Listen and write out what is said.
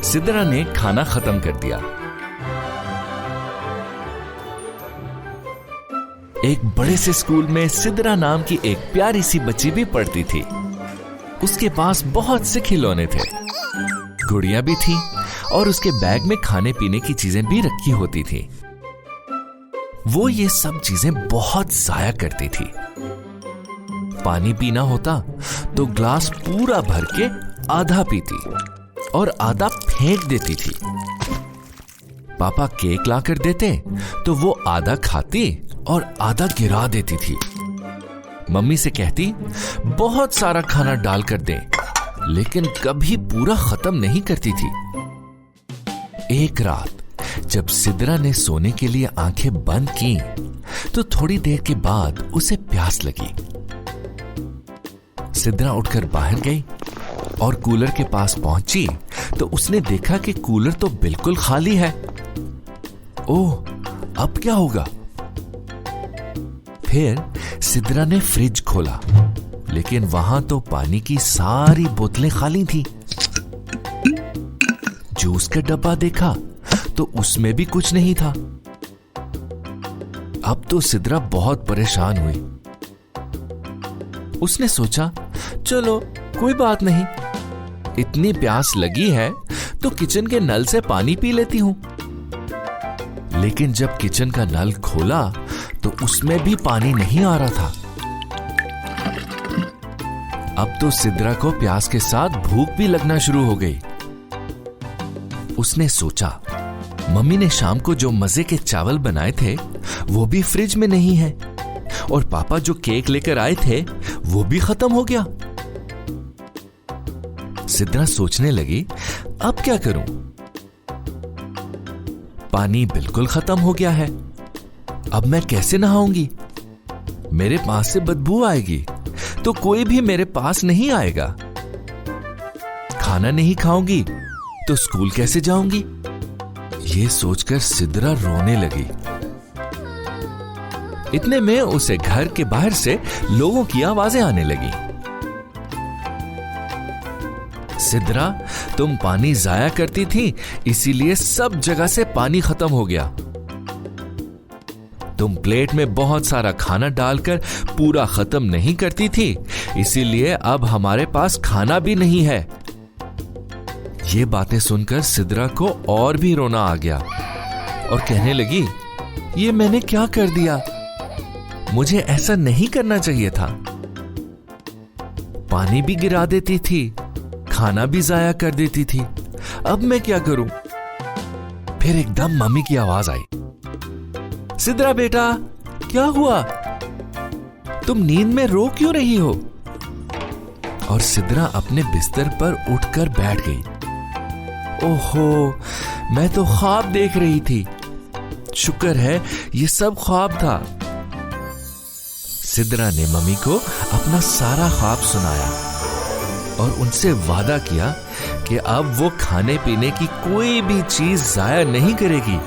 सिद्रा ने खाना खत्म कर दिया। एक बड़े से स्कूल में सिद्रा नाम की एक प्यारी सी बच्ची भी पढ़ती थी। उसके पास बहुत से खिलौने थे, गुड़ियां भी थी और उसके बैग में खाने पीने की चीजें भी रखी होती थी। वो ये सब चीजें बहुत जाया करती थी। पानी पीना होता तो ग्लास पूरा भर के आधा पीती और आधा फेंक देती थी। पापा केक ला कर देते तो वो आधा खाती और आधा गिरा देती थी। मम्मी से कहती बहुत सारा खाना डाल कर दे, लेकिन कभी पूरा खत्म नहीं करती थी। एक रात जब सिद्रा ने सोने के लिए आंखें बंद की तो थोड़ी देर के बाद उसे प्यास लगी। सिद्रा उठकर बाहर गई और कूलर के पास पहुंची तो उसने देखा कि कूलर तो बिल्कुल खाली है। ओह, अब क्या होगा? फिर सिद्रा ने फ्रिज खोला, लेकिन वहां तो पानी की सारी बोतलें खाली थी। जूस का डब्बा देखा तो उसमें भी कुछ नहीं था। अब तो सिद्रा बहुत परेशान हुई। उसने सोचा, चलो कोई बात नहीं, इतनी प्यास लगी है तो किचन के नल से पानी पी लेती हूं। लेकिन जब किचन का नल खोला तो उसमें भी पानी नहीं आ रहा था। अब तो सिद्रा को प्यास के साथ भूख भी लगना शुरू हो गई। उसने सोचा, मम्मी ने शाम को जो मजे के चावल बनाए थे वो भी फ्रिज में नहीं है और पापा जो केक लेकर आए थे वो भी खत्म हो गया। सिद्रा सोचने लगी, अब क्या करूं? पानी बिल्कुल खत्म हो गया है, अब मैं कैसे नहाऊंगी? मेरे पास से बदबू आएगी तो कोई भी मेरे पास नहीं आएगा। खाना नहीं खाऊंगी तो स्कूल कैसे जाऊंगी? ये सोचकर सिद्रा रोने लगी। इतने में उसे घर के बाहर से लोगों की आवाजें आने लगी। सिद्रा, तुम पानी जाया करती थी, इसीलिए सब जगह से पानी खत्म हो गया। तुम प्लेट में बहुत सारा खाना डालकर पूरा खत्म नहीं करती थी, इसीलिए अब हमारे पास खाना भी नहीं है। ये बातें सुनकर सिद्रा को और भी रोना आ गया और कहने लगी, ये मैंने क्या कर दिया? मुझे ऐसा नहीं करना चाहिए था। पानी भी गिरा देती थी, खाना भी जाया कर देती थी, अब मैं क्या करूं? फिर एकदम मम्मी की आवाज आई, सिद्रा बेटा, क्या हुआ? तुम नींद में रो क्यों रही हो? और सिद्रा अपने बिस्तर पर उठकर बैठ गई। ओहो, मैं तो ख्वाब देख रही थी। शुक्र है ये सब ख्वाब था। सिद्रा ने मम्मी को अपना सारा ख्वाब सुनाया और उनसे वादा किया कि अब वो खाने पीने की कोई भी चीज जाया नहीं करेगी।